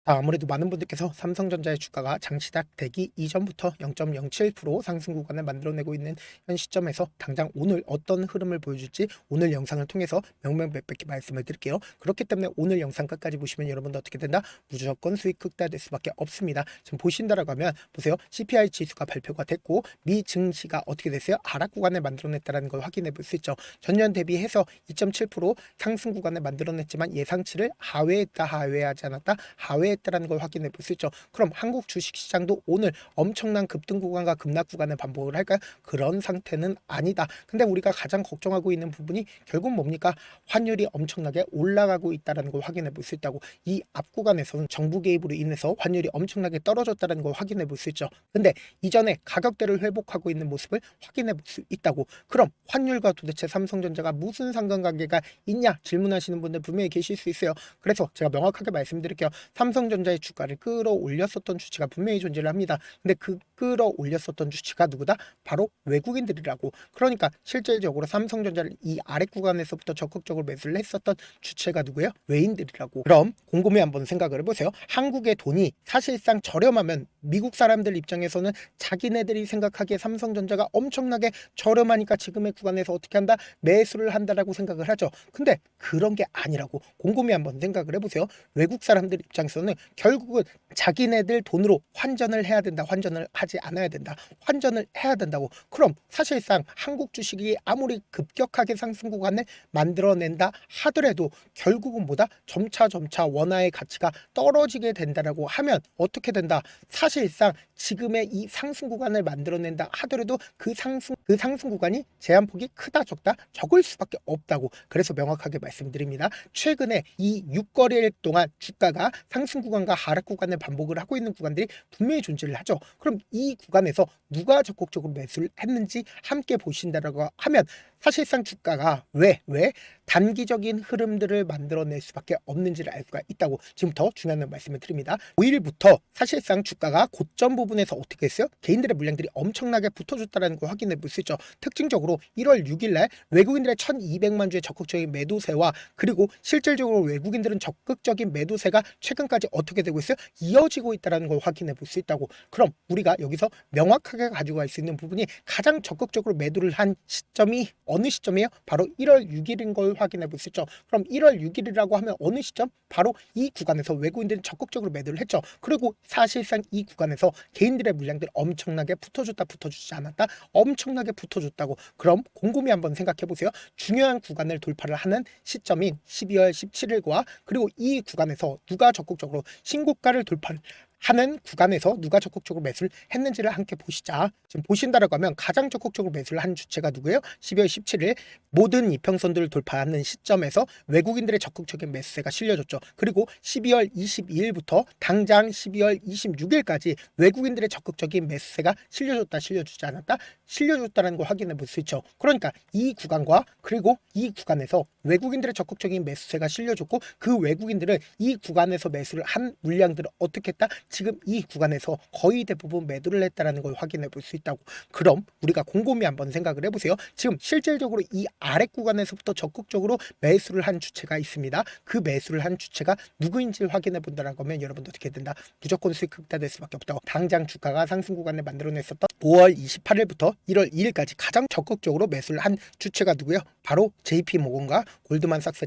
아무래도 많은 분들께서 삼성전자의 주가가 장 시작되기 이전부터 0.07% 상승 구간을 만들어내고 있는 현 시점에서 당장 오늘 어떤 흐름을 보여줄지 오늘 영상을 통해서 명명백백히 말씀을 드릴게요. 그렇기 때문에 오늘 영상 끝까지 보시면 여러분도 어떻게 된다? 무조건 수익 극대화될 수밖에 없습니다. 지금 보신다라고 하면 보세요. CPI 지수가 발표가 됐고 미 증시가 어떻게 됐어요? 하락 구간을 만들어냈다는 걸 확인해 볼 수 있죠. 전년 대비해서 2.7% 상승 구간을 만들어냈지만 예상치를 하회하지 않았다. 하회했다라는 걸 확인해 볼 수 있죠. 그럼 한국 주식시장도 오늘 엄청난 급등 구간과 급락 구간을 반복을 할까요? 그런 상태는 아니다. 근데 우리가 가장 걱정하고 있는 부분이 결국 뭡니까? 환율이 엄청나게 올라가고 있다는 걸 확인해 볼 수 있다고. 이 앞 구간에서는 정부 개입으로 인해서 환율이 엄청나게 떨어졌다는 걸 확인해 볼 수 있죠. 근데 이전에 가격대를 회복하고 있는 모습을 확인해 볼 수 있다고. 그럼 환율과 도대체 삼성전자가 무슨 상관관계가 있냐 질문하시는 분들 분명히 계실 수 있어요. 그래서 제가 명확하게 말씀드릴게요. 삼성전자의 주가를 끌어올렸었던 주체가 분명히 존재를 합니다. 근데 그 끌어올렸었던 주체가 누구다? 바로 외국인들이라고. 그러니까 실질적으로 삼성전자를 이 아래 구간에서부터 적극적으로 매수를 했었던 주체가 누구예요? 외인들이라고. 그럼 곰곰이 한번 생각을 해보세요. 한국의 돈이 사실상 저렴하면 미국 사람들 입장에서는 자기네들이 생각하기에 삼성전자가 엄청나게 저렴하니까 지금의 구간에서 어떻게 한다? 매수를 한다라고 생각을 하죠. 근데 그런 게 아니라고. 곰곰이 한번 생각을 해보세요. 외국 사람들 입장에서는 결국은 자기네들 돈으로 환전을 해야 된다. 환전을 하지 않아야 된다. 환전을 해야 된다고. 그럼 사실상 한국 주식이 아무리 급격하게 상승 구간을 만들어낸다 하더라도 결국은 뭐다? 점차 원화의 가치가 떨어지게 된다라고 하면 어떻게 된다? 사실상 지금의 이 상승 구간을 만들어낸다 하더라도 그 상승 구간이 제한폭이 크다 적다 적을 수밖에 없다고. 그래서 명확하게 말씀드립니다. 최근에 이 6거래일 동안 주가가 상승 구간과 하락 구간을 반복을 하고 있는 구간들이 분명히 존재를 하죠. 그럼 이 구간에서 누가 적극적으로 매수를 했는지 함께 보신다라고 하면 사실상 주가가 왜 단기적인 흐름들을 만들어낼 수밖에 없는지를 알 수가 있다고. 지금부터 중요한 말씀을 드립니다. 5일부터 사실상 주가가 고점 부분에서 어떻게 했어요? 개인들의 물량들이 엄청나게 붙어줬다는 걸 확인해 볼 수 있죠. 특징적으로 1월 6일날 외국인들의 1200만 주의 적극적인 매도세와 그리고 실질적으로 외국인들은 적극적인 매도세가 최근까지 어떻게 되고 있어요? 이어지고 있다는 걸 확인해 볼 수 있다고. 그럼 우리가 여기서 명확하게 가지고 갈 수 있는 부분이 가장 적극적으로 매도를 한 시점이 어느 시점이에요? 바로 1월 6일인 걸 확인해 볼 수 있죠. 그럼 1월 6일이라고 하면 어느 시점? 바로 이 구간에서 외국인들이 적극적으로 매도를 했죠. 그리고 사실상 이 구간에서 개인들의 물량들이 엄청나게 붙어주지 않았다? 엄청나게 붙어줬다고. 그럼 곰곰이 한번 생각해 보세요. 중요한 구간을 돌파를 하는 시점인 12월 17일과 그리고 이 구간에서 누가 적극적으로 신고가를 돌파를 하는 구간에서 누가 적극적으로 매수를 했는지를 함께 보시자. 지금 보신다라고 하면 가장 적극적으로 매수를 한 주체가 누구예요? 12월 17일 모든 이평선들을 돌파하는 시점에서 외국인들의 적극적인 매수세가 실려졌죠. 그리고 12월 22일부터 당장 12월 26일까지 외국인들의 적극적인 매수세가 실려주지 않았다? 실려줬다는 걸 확인해 볼 수 있죠. 그러니까 이 구간과 그리고 이 구간에서 외국인들의 적극적인 매수세가 실려줬고 그 외국인들은 이 구간에서 매수를 한 물량들을 어떻게 했다? 지금 이 구간에서 거의 대부분 매도를 했다는 걸 확인해 볼 수 있다고. 그럼 우리가 곰곰이 한번 생각을 해보세요. 지금 실질적으로 이 아래 구간에서부터 적극적으로 매수를 한 주체가 있습니다. 그 매수를 한 주체가 누구인지를 확인해 본다라고 하면 여러분도 어떻게 된다? 무조건 수익 극대화될 수밖에 없다고. 당장 주가가 상승 구간을 만들어냈었던 5월 28일부터 1월 2일까지 가장 적극적으로 매수를 한 주체가 누구예요? 바로 JP 모건과 골드만삭스,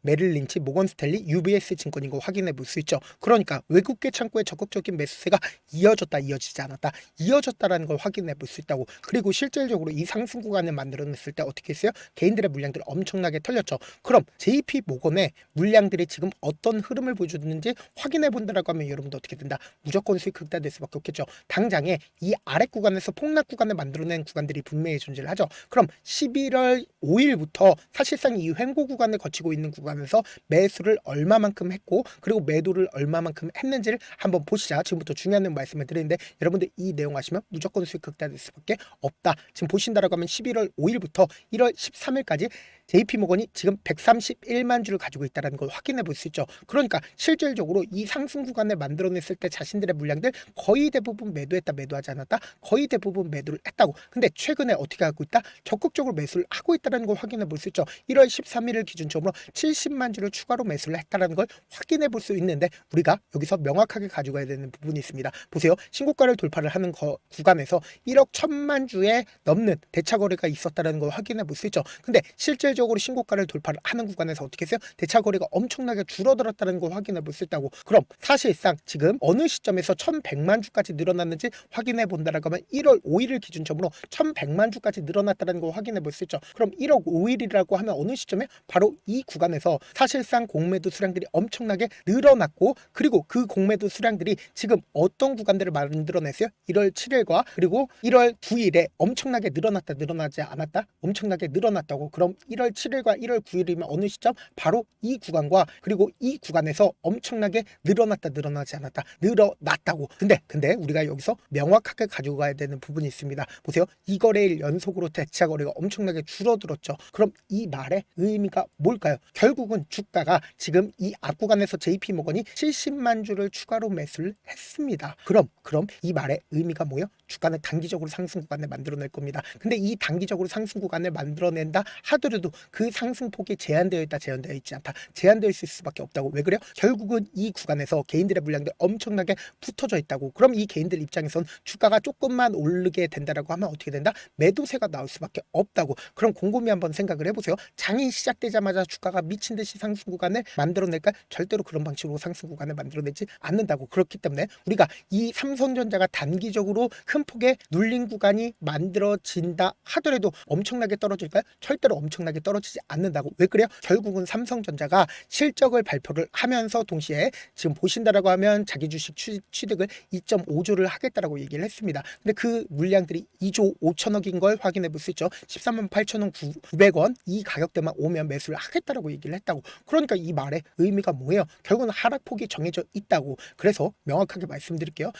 메릴 린치, 모건 스탠리, UBS 증권인 거 확인해 볼 수 있죠. 그러니까 외국계 창구의 적극적인 매수세가 이어지지 않았다. 이어졌다라는 걸 확인해 볼 수 있다고. 그리고 실질적으로 이 상승 구간을 만들어냈을 때 어떻게 했어요? 개인들의 물량들이 엄청나게 털렸죠. 그럼 JP 모건의 물량들이 지금 어떤 흐름을 보여주는지 확인해 본다라고 하면 여러분도 어떻게 된다? 무조건 수익 극대화될 수밖에 없겠죠. 당장에 이 아래 구간에서 폭락 구간을 만들어낸 구간들이 분명히 존재를 하죠. 그럼 11월 5일부터 사실상 이 횡보 구간을 거치고 있는 구간에서 매수를 얼마만큼 했고 그리고 매도를 얼마만큼 했는지를 한번 보시자. 지금부터 중요한 말씀을 드리는데 여러분들 이 내용 아시면 무조건 수익 극대화될 수밖에 없다. 지금 보신다라고 하면 11월 5일부터 1월 13일까지 JP모건이 지금 131만 주를 가지고 있다는 걸 확인해 볼 수 있죠. 그러니까 실질적으로 이 상승 구간을 만들어냈을 때 자신들의 물량들 거의 대부분 매도했다, 매도하지 않았다, 거의 대부분 매도를 했다고. 근데 최근에 어떻게 하고 있다? 적극적으로 매수를 하고 있다는 걸 확인해 볼 수 있죠. 1월 13일을 기준점으로 70만 주를 추가로 매수를 했다는 걸 확인해 볼 수 있는데, 우리가 여기서 명확하게 가져가야 되는 부분이 있습니다. 보세요. 신고가를 돌파를 하는 구간에서 1억 1천만 주에 넘는 대차 거래가 있었다는 걸 확인해 볼 수 있죠. 근데 실질적으로 신고가를 돌파를 하는 구간에서 어떻게 했어요? 대차 거래가 엄청나게 줄어들었다는 걸 확인해 볼 수 있다고. 그럼 사실상 지금 어느 시점에서 1100만 주까지 늘어났는지 확인해 본다라고 하면 1월 5일을 기준점으로 1100만 주까지 늘어났다는 걸 확인해 볼 수 있죠. 그럼 1억 5일이라고 하면 어느 시점에? 바로 이 구간에서 사실상 공매도 수량들이 엄청나게 늘어났고, 그리고 그 공매도 수량들이 지금 어떤 구간들을 만들어냈어요? 1월 7일과 그리고 1월 9일에 엄청나게 늘어났다, 늘어나지 않았다? 엄청나게 늘어났다고. 그럼 1월 7일과 1월 9일이면 어느 시점? 바로 이 구간과 그리고 이 구간에서 엄청나게 늘어났다, 늘어나지 않았다, 늘어났다고. 근데 우리가 여기서 명확하게 가지고 가야 되는 부분이 있습니다. 보세요. 이 거래일 연속으로 대차 거래가 엄청나게 줄어들었죠. 그럼 이 말의 의미가 뭘까요? 결국은 주가가 지금 이 앞구간에서 JP모건이 70만 주를 추가로 매수를 했습니다. 그럼 이 말의 의미가 뭐예요? 주가는 단기적으로 상승 구간을 만들어낼 겁니다. 근데 이 단기적으로 상승 구간을 만들어낸다 하더라도 그 상승폭이 제한되어 있다, 제한되어 있지 않다, 제한되어 있을 수밖에 없다고. 왜 그래요? 결국은 이 구간에서 개인들의 물량들 엄청나게 붙어져 있다고. 그럼 이 개인들 입장에선 주가가 조금만 오르게 된다라고 하면 어떻게 된다? 매도세가 나올 수밖에 없다고. 그럼 곰곰이 한번 생각을 해보세요. 장이 시작되자마자 주가가 미친 듯이 상승 구간을 만들어낼까? 절대로 그런 방식으로 상승 구간을 만들어내지 않는다고. 그렇기 때문에 우리가 이 삼성전자가 단기적으로 큰 폭의 눌린 구간이 만들어진다 하더라도 엄청나게 떨어질까요? 절대로 엄청나게 떨어지지 않는다고. 왜 그래요? 결국은 삼성전자가 실적을 발표를 하면서 동시에 지금 보신다라고 하면 자기 주식 취득을 2.5조를 하겠다라고 얘기를 했습니다. 근데 그 물량들이 2조 5천억인 걸 확인해 볼 수 있죠. 13만 8천원 900원 이 가격대만 오면 매수를 하겠다라고 얘기를 했다고. 그러니까 이 말의 의미가 뭐예요? 결국은 하락폭이 정해져 있다고. 그래서 명확하게 말씀드릴게요.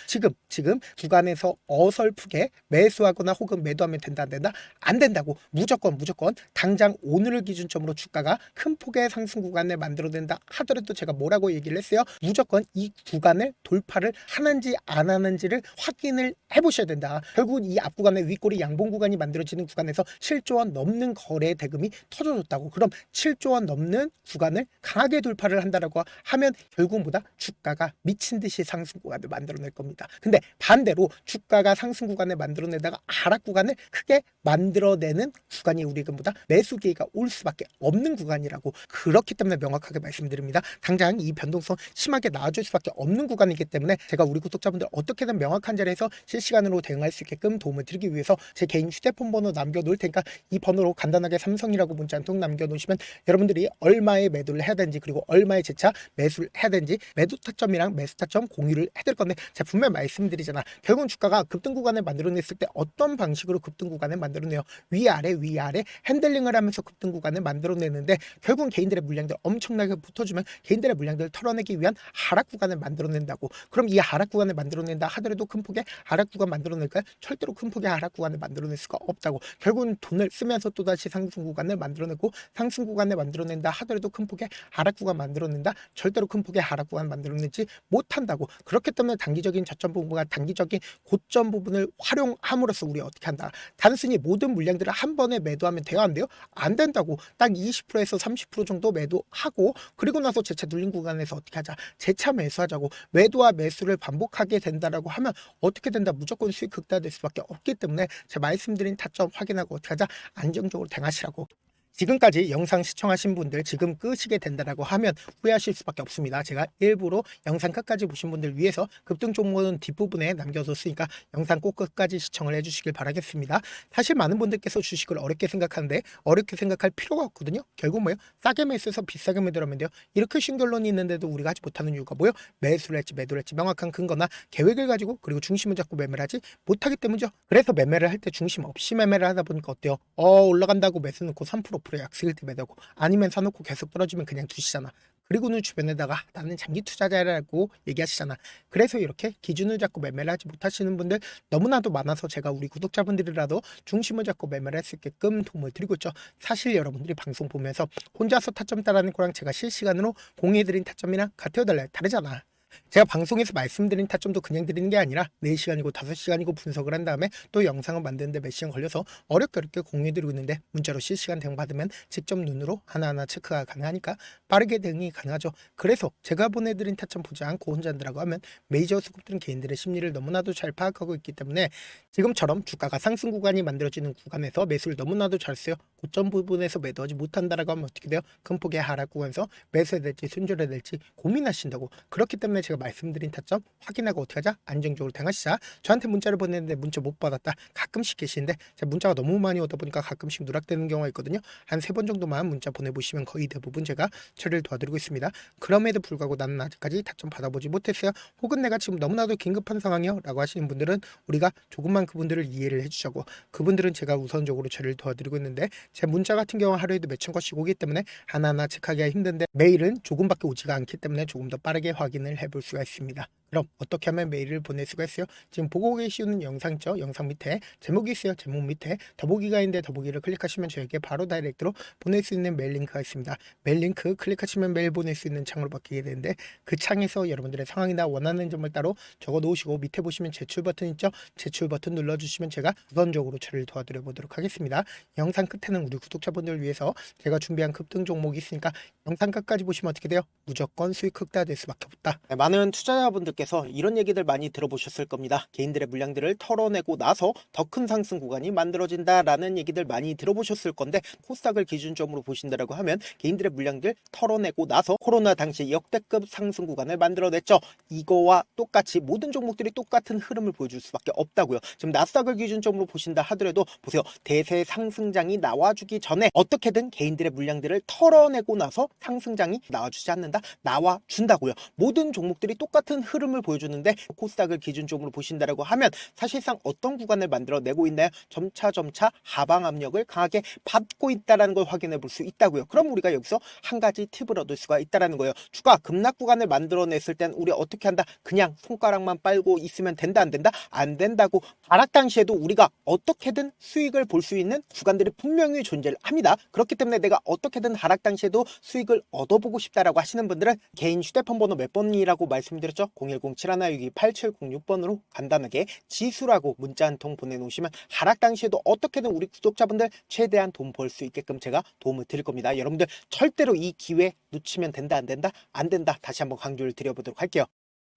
지금 구간에서 어설프게 매수하거나 혹은 매도하면 된다, 안 된다? 안 된다고. 무조건 당장 오늘을 기준점으로 주가가 큰 폭의 상승 구간을 만들어낸다 하더라도 제가 뭐라고 얘기를 했어요? 무조건 이 구간을 돌파를 하는지 안 하는지를 확인을 해보셔야 된다. 결국은 이 앞구간의 윗꼬리 양봉 구간이 만들어지는 구간에서 7조 원 넘는 거래 대금이 터져줬다고. 그럼 7조 원 넘는 구간을 강하게 돌파를 한다라고 하면 결국 보다 주가가 미친 듯이 상승 구간을 만들어낼 겁니다. 근데 반대로 주가가 상승 구간을 만들어내다가 하락 구간을 크게 만들어내는 구간이 우리금보다 매수 기회가 올 수밖에 없는 구간이라고. 그렇기 때문에 명확하게 말씀드립니다. 당장 이 변동성 심하게 나와줄 수밖에 없는 구간이기 때문에 제가 우리 구독자분들 어떻게든 명확한 자리에서 실시간으로 대응할 수 있게끔 도움을 드리기 위해서 제 개인 휴대폰 번호 남겨놓을 테니까 이 번호로 간단하게 삼성이라고 문자 한 통 남겨놓으시면 여러분들이 얼마에 매도를 해야 되는지 그리고 얼마에 재차 매수를 해야 되는지 매도 타점이랑 매수 타점 공유를 해드릴 건데, 제가 분명히 말씀드리잖아. 결국은 주가가 급등 구간을 만들어냈을 때 어떤 방식으로 급등 구간을 만들어내요? 위아래 핸들링을 하면서 급등 구간을 만들어내는데, 결국은 개인들의 물량들 엄청나게 붙어주면 개인들의 물량들을 털어내기 위한 하락 구간을 만들어낸다고. 그럼 이 하락 구간을 만들어낸다 하더라도 큰 폭의 하락 구간 만들어낼까요? 절대로 큰 폭의 하락 구간을 만들어낼 수가 없다고. 결국은 돈을 쓰면서 또다시 상승 구간을 만들어내고, 상승 구간을 만들어낸다 하더라도 큰 폭의 하락 구간 만들어낸다, 절대로 큰 폭의 하락 구간 만들어내지 못한다고. 그렇기 때문에 단기적인 저점 부분과 단기적인 고점 부분을 활용함으로써 우리 어떻게 한다? 단순히 모든 물량들을 한 번에 매도하면 돼요, 안 돼요? 안 된다고. 딱 20%에서 30% 정도 매도하고, 그리고 나서 재차 눌린 구간에서 어떻게 하자? 재차 매수하자고. 매도와 매수를 반복하게 된다라고 하면 어떻게 된다? 무조건 수익 극대화될 수밖에 없기 때문에 제가 말씀드린 타점 확인하고 어떻게 하자? 안정적으로 대응하시라고. 지금까지 영상 시청하신 분들 지금 끄시게 된다라고 하면 후회하실 수밖에 없습니다. 제가 일부러 영상 끝까지 보신 분들 위해서 급등 종목은 뒷부분에 남겨뒀으니까 영상 꼭 끝까지 시청을 해주시길 바라겠습니다. 사실 많은 분들께서 주식을 어렵게 생각하는데 어렵게 생각할 필요가 없거든요. 결국 뭐예요? 싸게 매수해서 비싸게 매도하면 돼요. 이렇게 쉬운 결론이 있는데도 우리가 하지 못하는 이유가 뭐예요? 매수를 할지 매도를 할지 명확한 근거나 계획을 가지고 그리고 중심을 잡고 매매를 하지 못하기 때문이죠. 그래서 매매를 할 때 중심 없이 매매를 하다 보니까 어때요? 올라간다고 매수 넣고 3% 앞으로 약속일 때 매도고 아니면 사놓고 계속 떨어지면 그냥 두시잖아. 그리고는 주변에다가 나는 장기 투자자라고 얘기하시잖아. 그래서 이렇게 기준을 잡고 매매를 하지 못하시는 분들 너무나도 많아서 제가 우리 구독자분들이라도 중심을 잡고 매매를 할 수 있게끔 도움을 드리고 있죠. 사실 여러분들이 방송 보면서 혼자서 타점 따라하는 거랑 제가 실시간으로 공유해드린 타점이랑 같아요 달라요? 다르잖아. 제가 방송에서 말씀드린 타점도 그냥 드리는 게 아니라 4시간이고 5시간이고 분석을 한 다음에 또 영상을 만드는데 몇 시간 걸려서 어렵게 공유해드리고 있는데 문자로 실시간 대응 받으면 직접 눈으로 하나하나 체크가 가능하니까 빠르게 대응이 가능하죠. 그래서 제가 보내드린 타점 보지 않고 혼자 한다고 하면 메이저 수급들은 개인들의 심리를 너무나도 잘 파악하고 있기 때문에 지금처럼 주가가 상승 구간이 만들어지는 구간에서 매수를 너무나도 잘 써요. 고점 부분에서 매도하지 못한다라고 하면 어떻게 돼요? 큰 폭의 하락 구간에서 매수해야 될지 순조해야 될지 고민하신다고. 그렇기 때문에 제가 말씀드린 타점 확인하고 어떻게 하자? 안정적으로 대응하시자. 저한테 문자를 보냈는데 문자 못 받았다. 가끔씩 계시는데 제가 문자가 너무 많이 오다 보니까 가끔씩 누락되는 경우가 있거든요. 한 3번 정도만 문자 보내보시면 거의 대부분 제가 처리를 도와드리고 있습니다. 그럼에도 불구하고 나는 아직까지 타점 받아보지 못했어요. 혹은 내가 지금 너무나도 긴급한 상황이요 라고 하시는 분들은 우리가 조금만 그분들을 이해를 해주자고, 그분들은 제가 우선적으로 처리를 도와드리고 있는데 제 문자 같은 경우 하루에도 몇천 건씩 오기 때문에 하나하나 체크하기가 힘든데 메일은 조금밖에 오지가 않기 때문에 조금 더 빠르게 확인을 해볼 수가 있습니다. 그럼 어떻게 하면 메일을 보낼 수가 있어요? 지금 보고 계시는 영상 있죠? 영상 밑에 제목이 있어요. 제목 밑에 더보기가 있는데 더보기를 클릭하시면 저에게 바로 다이렉트로 보낼 수 있는 메일 링크가 있습니다. 메일 링크 클릭하시면 메일 보낼 수 있는 창으로 바뀌게 되는데 그 창에서 여러분들의 상황이나 원하는 점을 따로 적어 놓으시고 밑에 보시면 제출 버튼 있죠? 제출 버튼 눌러주시면 제가 우선적으로 처리를 도와드려 보도록 하겠습니다. 영상 끝에는 우리 구독자분들을 위해서 제가 준비한 급등 종목이 있으니까 영상 끝까지 보시면 어떻게 돼요? 무조건 수익 극대화될 수밖에 없다. 네, 많은 투자자분들께서 이런 얘기들 많이 들어보셨을 겁니다. 개인들의 물량들을 털어내고 나서 더 큰 상승 구간이 만들어진다라는 얘기들 많이 들어보셨을 건데, 코스닥을 기준점으로 보신다라고 하면 개인들의 물량들 털어내고 나서 코로나 당시 역대급 상승 구간을 만들어냈죠. 이거와 똑같이 모든 종목들이 똑같은 흐름을 보여줄 수밖에 없다고요. 지금 나스닥을 기준점으로 보신다 하더라도 보세요. 대세 상승장이 나와주기 전에 어떻게든 개인들의 물량들을 털어내고 나서 상승장이 나와주지 않는다? 나와준다고요. 모든 종목들이 똑같은 흐름을 보여주는데 코스닥을 기준점으로 보신다라고 하면 사실상 어떤 구간을 만들어내고 있나요? 점차 하방 압력을 강하게 받고 있다는 걸 확인해 볼 수 있다고요. 그럼 우리가 여기서 한 가지 팁을 얻을 수가 있다는 거예요. 주가 급락 구간을 만들어냈을 땐 우리 어떻게 한다? 그냥 손가락만 빨고 있으면 된다 안 된다? 안 된다고. 하락 당시에도 우리가 어떻게든 수익을 볼 수 있는 구간들이 분명히 존재를 합니다. 그렇기 때문에 내가 어떻게든 하락 당시에도 수익을 얻어보고 싶다라고 하시는 분들은 개인 휴대폰 번호 몇 번이라고 말씀드렸죠? 010-7162-8706번으로 간단하게 지수라고 문자 한 통 보내놓으시면 하락 당시에도 어떻게든 우리 구독자분들 최대한 돈 벌 수 있게끔 제가 도움을 드릴 겁니다. 여러분들 절대로 이 기회 놓치면 된다 안 된다? 안 된다. 다시 한번 강조를 드려보도록 할게요.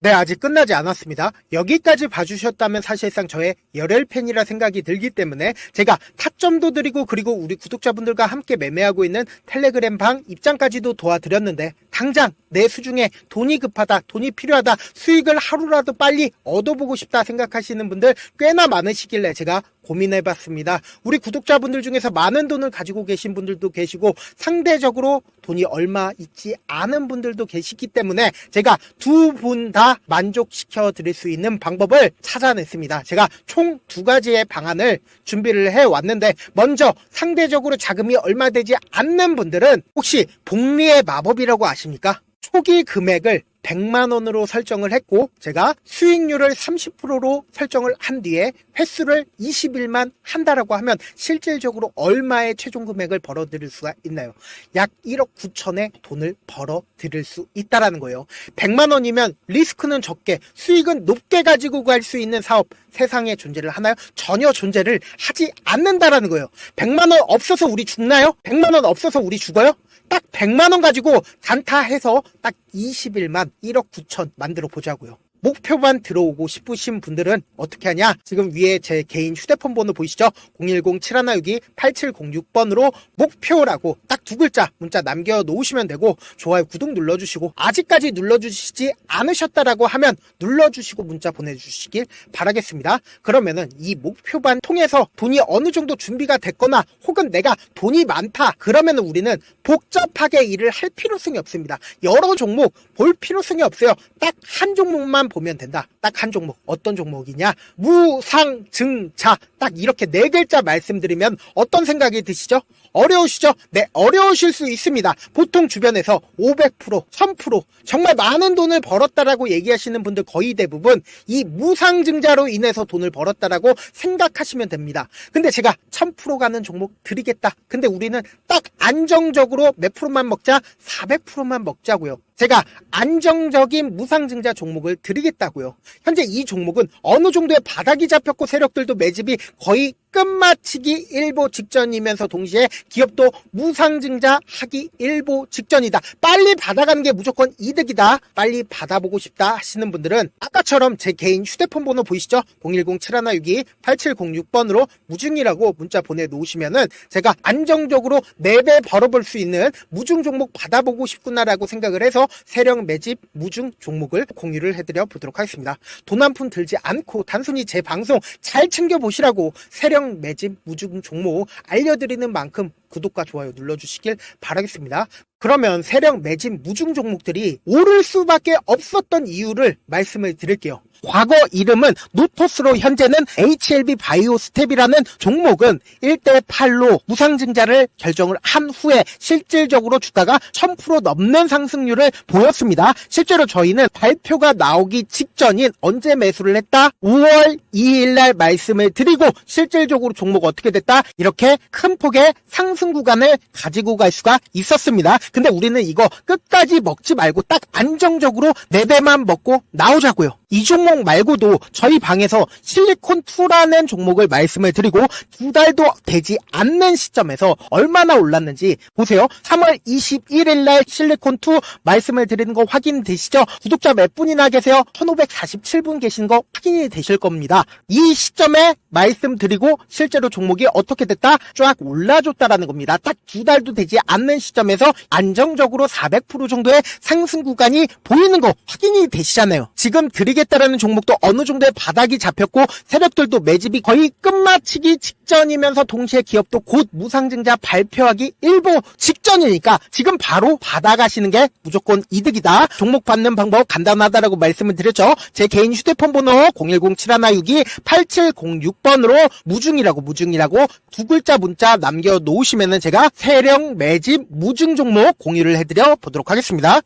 네, 아직 끝나지 않았습니다. 여기까지 봐주셨다면 사실상 저의 열혈 팬이라 생각이 들기 때문에 제가 타점도 드리고 그리고 우리 구독자분들과 함께 매매하고 있는 텔레그램 방 입장까지도 도와드렸는데 당장 내 수중에 돈이 급하다, 돈이 필요하다, 수익을 하루라도 빨리 얻어보고 싶다 생각하시는 분들 꽤나 많으시길래 제가 고민해봤습니다. 우리 구독자분들 중에서 많은 돈을 가지고 계신 분들도 계시고 상대적으로 돈이 얼마 있지 않은 분들도 계시기 때문에 제가 두 분 다 만족시켜 드릴 수 있는 방법을 찾아냈습니다. 제가 총 2가지의 방안을 준비를 해왔는데 먼저 상대적으로 자금이 얼마 되지 않는 분들은 혹시 복리의 마법이라고 아십니까? 초기 금액을 100만원으로 설정을 했고 제가 수익률을 30%로 설정을 한 뒤에 횟수를 20일만 한다라고 하면 실질적으로 얼마의 최종 금액을 벌어들일 수가 있나요? 약 1억 9천의 돈을 벌어들일 수 있다라는 거예요. 100만원이면 리스크는 적게 수익은 높게 가지고 갈 수 있는 사업 세상에 존재를 하나요? 전혀 존재를 하지 않는다라는 거예요. 100만원 없어서 우리 죽나요? 100만원 없어서 우리 죽어요? 딱 100만원 가지고 단타해서 딱 20일만 1억 9천 만들어 보자고요. 목표만 들어오고 싶으신 분들은 어떻게 하냐? 지금 위에 제 개인 휴대폰 번호 보이시죠? 010-7162-8706번으로 목표라고 딱 2글자 문자 남겨놓으시면 되고 좋아요, 구독 눌러주시고 아직까지 눌러주시지 않으셨다라고 하면 눌러주시고 문자 보내주시길 바라겠습니다. 그러면은 이 목표반 통해서 돈이 어느 정도 준비가 됐거나 혹은 내가 돈이 많다 그러면은 우리는 복잡하게 일을 할 필요성이 없습니다. 여러 종목 볼 필요성이 없어요. 딱 한 종목만 보면 된다. 딱 한 종목. 어떤 종목이냐? 무상증자. 딱 이렇게 네 글자 말씀드리면 어떤 생각이 드시죠? 어려우시죠? 네, 어려우실 수 있습니다. 보통 주변에서 500%, 1000% 정말 많은 돈을 벌었다라고 얘기하시는 분들 거의 대부분 이 무상증자로 인해서 돈을 벌었다라고 생각하시면 됩니다. 근데 제가 1000% 가는 종목 드리겠다. 근데 우리는 딱 안정적으로 몇 프로만 먹자? 400%만 먹자고요. 제가 안정적인 무상증자 종목을 드리겠다고요. 현재 이 종목은 어느 정도의 바닥이 잡혔고 세력들도 매집이 거의 끝마치기 일보 직전이면서 동시에 기업도 무상증자하기 일보 직전이다. 빨리 받아가는 게 무조건 이득이다. 빨리 받아보고 싶다 하시는 분들은 아까처럼 제 개인 휴대폰 번호 보이시죠? 010-7162-8706번으로 무중이라고 문자 보내놓으시면은 제가 안정적으로 4배 벌어볼 수 있는 무중 종목 받아보고 싶구나라고 생각을 해서 세력 매집 무중 종목을 공유를 해드려 보도록 하겠습니다. 돈 한 푼 들지 않고 단순히 제 방송 잘 챙겨보시라고 세력 매집 무중 종목 알려드리는 만큼 구독과 좋아요 눌러주시길 바라겠습니다. 그러면 세력 매집 무중 종목들이 오를 수밖에 없었던 이유를 말씀을 드릴게요. 과거 이름은 노토스로 현재는 HLB 바이오스텝이라는 종목은 1대8로 무상증자를 결정을 한 후에 실질적으로 주가가 1000% 넘는 상승률을 보였습니다. 실제로 저희는 발표가 나오기 직전인 언제 매수를 했다? 5월 2일 날 말씀을 드리고 실질적으로 종목 어떻게 됐다? 이렇게 큰 폭의 상승 구간을 가지고 갈 수가 있었습니다. 근데 우리는 이거 끝까지 먹지 말고 딱 안정적으로 4배만 먹고 나오자고요. 이 종목 말고도 저희 방에서 실리콘2라는 종목을 말씀을 드리고 2달도 되지 않는 시점에서 얼마나 올랐는지 보세요. 3월 21일 날 실리콘2 말씀을 드리는 거 확인되시죠? 구독자 몇 분이나 계세요? 1547분 계신 거 확인이 되실 겁니다. 이 시점에 말씀드리고 실제로 종목이 어떻게 됐다? 쫙 올라줬다라는 겁니다. 딱 2달도 되지 않는 시점에서 안정적으로 400% 정도의 상승 구간이 보이는 거 확인이 되시잖아요. 지금 드리겠다라는 종목도 어느 정도의 바닥이 잡혔고 세력들도 매집이 거의 끝마치기 직전이면서 동시에 기업도 곧 무상증자 발표하기 일보 직전이니까 지금 바로 받아가시는 게 무조건 이득이다. 종목 받는 방법 간단하다라고 말씀을 드렸죠. 제 개인 휴대폰 번호 010-7162-8706번으로 무중이라고 두 글자 문자 남겨놓으시면은 제가 세력 매집 무중 종목 공유를 해드려 보도록 하겠습니다.